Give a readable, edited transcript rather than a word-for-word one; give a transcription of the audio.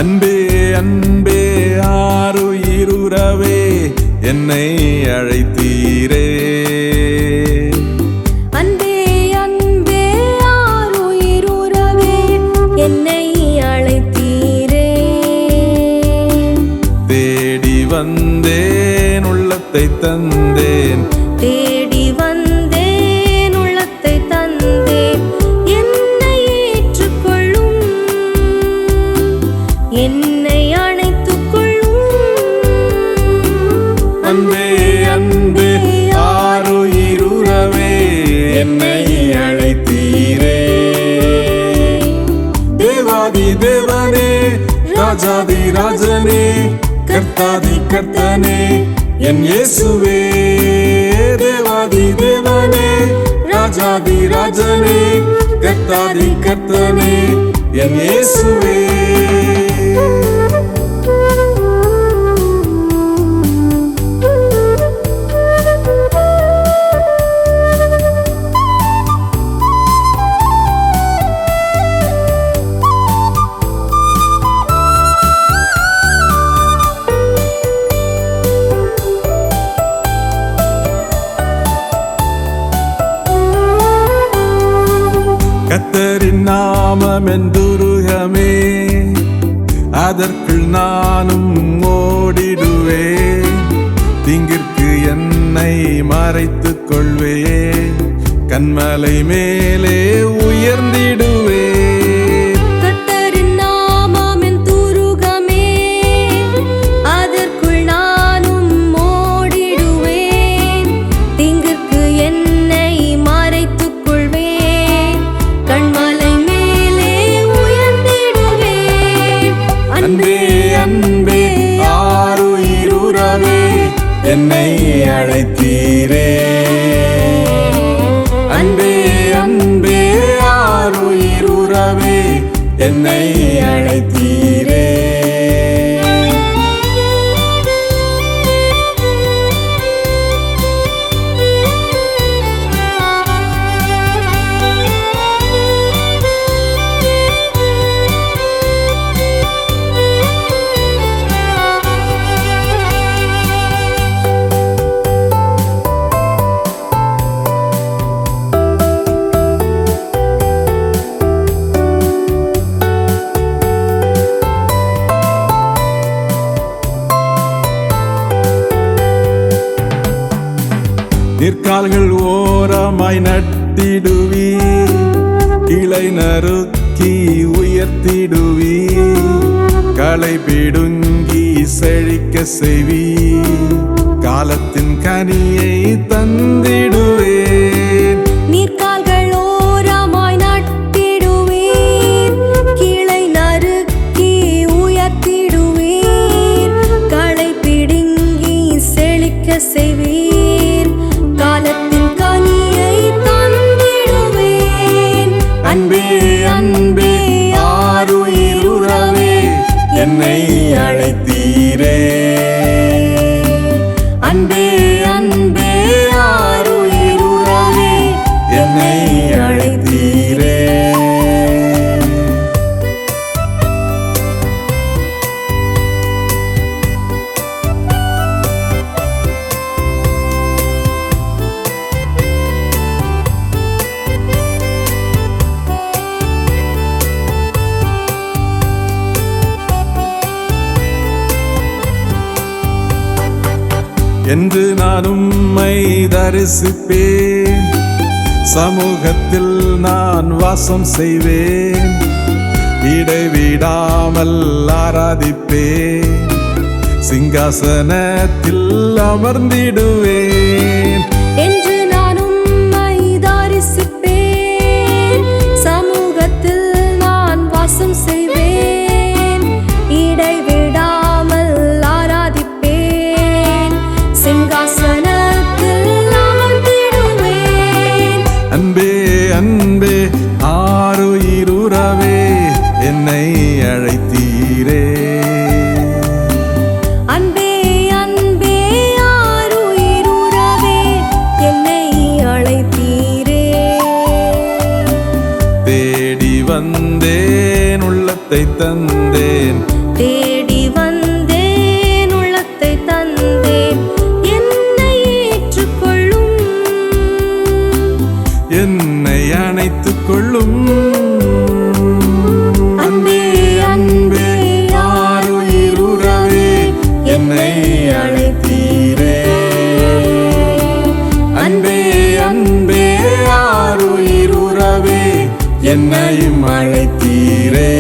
அன்பே அன்பே ஆருயிருவே என்னை அழைத்தீரே. அன்பே அன்பே ஆருயிருவே என்னை அழைத்தீரே. தேடி வந்தேன் உள்ளத்தை தந்தேன், தேடி வந்தேன் உள்ளத்தை தந்தேன். என்னை ஏற்றுக்கொள்ளும், என்னை அணைத்துக் கொள்ளும். அன்பே அன்பே ஆருயிருவே என்னை அழைத்தீரே. தேவாதி தேவனே ராஜாதி ராஜனே கர்த்தாதி கர்த்தனே என் இயேசுவே. தேவாதி தேவனே ராஜாதி ராஜனே கர்த்தாதி கர்த்தனே என் இயேசுவே. கர்த்தரின் நாமம் என் துருகமே, அதற்குள் நானும் ஓடிடுவேன். தீங்கிற்கு என்னை மறைத்துக் கொள்வேன், கன்மலை மேலே உயர்ந்திடுவேன். கர்த்தரின் நாமம் என் துருகமே, அதற்குள் நானும் ஓடிடுவேன். தீங்கிற்கு என்னை மறைத்துக் கொள்வேன், கன்மலை மேலே உயர்ந்திடுவேன். அன்பே அன்பே ஆருயிருவே என்னை அழைத்தீரே. அன்பே அன்பே ஆருயிருவே என்னை அழைத்தீரே. நிற்கால்கள் ஓரமாய் நட்டிடுவி, கிளை நறுக்கி உயர்த்திடுவி, களை பிடுங்கி செழிக்க செய்வி, காலத்தின் கனியை தந்திடுவேன். நீர்க்கால்கள் ஓரமாய் நட்டிடுவீர், கிளை நறுக்கி உயர்த்திடுவீர், களை பிடுங்கி செழிக்க செய்வீர், காலத்தின் கனியை தந்திடுவேன். அன்பே அன்பே ஆருயிருவே என்னை அழைத்தீரே. அன்பே அன்பே ஆருயிருவே என்னை அழைத்தீரே. என்று நான் உம்மை தரிசிப்பேன், சமூகத்தில் நான் வாசம் செய்வேன், இடைவிடாமல் ஆராதிப்பேன், சிங்காசனத்தில் அமர்ந்திடுவேன். என்று நான் உம்மை தரிசிப்பேன், சமூகத்தில் நான் வாசம் செய்வேன், இடைவிடாமல் ஆராதிப்பேன், சிங்காசனத்தில் அமர்ந்திடுவேன். அன்பே அன்பே ஆருயிருவே என்னை அழைத்தீரே. அன்பே அன்பே ஆருயிருவே என்னை அழைத்தீரே. தேடி வந்தேன் உள்ளத்தை தந்தேன், தேடி வந்தேன், உள்ளத்தை தந்தேன், என்னை ஏற்றுக்கொள்ளும். என்னை அணைத்துக் கொள்ளும். அன்பே அன்பே ஆருயிர் உறவே என்னை அழைத்தீரே. அன்பே அன்பே ஆருயிர் உறவே என்னையும் அழைத்தீரே.